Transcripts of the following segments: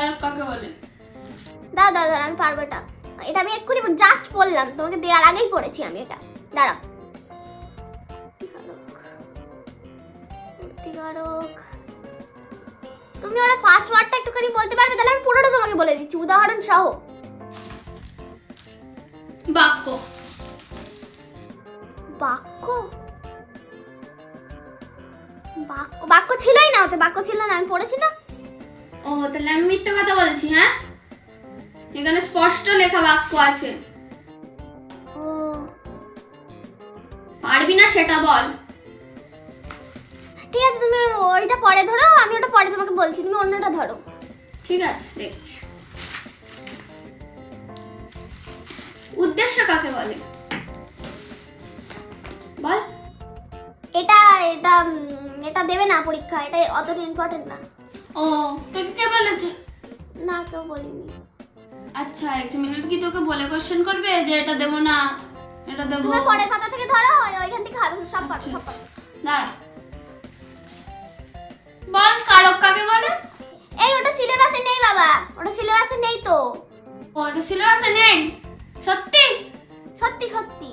উদাহরণ কাকে বলে? দাঁড়া আমি পারবো এটা। এটা আমি এক্ষুনি জাস্ট বললাম, তোমাকে দেওয়ার আগেই পড়েছি আমি এটা। দাঁড়াও। প্রতিকারক। তুমি ওরা ফার্স্ট ওয়ার্ডটা একটুখানি বলতে পারবে? তাহলে আমি পুরোটা তোমাকে বলে দিচ্ছি উদাহরণ সহ। বাক্য। বাক্য বাক্য বাক্য ছিলই না, ওতে বাক্য ছিল না, আমি পড়েছি না। ও তাহলে আমি মিথ্যে কথা বলছি? হ্যাঁ, এখানে স্পষ্ট লেখা বাক্য আছে। ও পারবি না সেটা বল। ঠিক আছে, তুমি ওইটা পরে ধরো, আমি ওটা পরে তোমাকে বলছি, তুমি অন্যটা ধরো। ঠিক আছে, দেখছি। উদ্দেশ্য কাকে বলে বল? এটা এটা এটা দেবে না পরীক্ষা, এটা অতটা ইম্পর্টেন্ট না। ও তোকে কে বলেছে? না, কেউ বলিনি। আচ্ছা, এক্সামিনার কি তোকে বলে কোশ্চেন করবে যে এটা দেবো না এটা দেবো? তুমি পরের খাতা থেকে ধরো, ওইখান থেকে খাবে সব পারো, সব পারো। দাঁড়া, বল কারক কাকে বলে? এই ওটা সিলেবাসে নেই বাবা, ওটা সিলেবাসে নেই তো। ও এটা সিলেবাসে নেই? সত্যি? সত্যি সত্যি।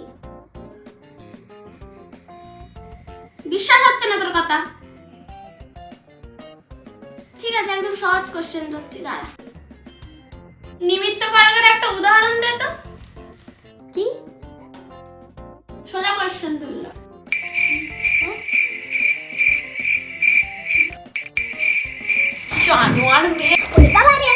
বিশ্বাস হচ্ছে না তোর কথা। ঠিক আছে, একদম সহজ কোশ্চেন ধরছি, দাঁড়া। নিমিত্ত কারকের একটা উদাহরণ দে তো। কি? সোজা কোশ্চেন তুললাম। জানোয়ার মেয়ে। ওরে বাবা রে,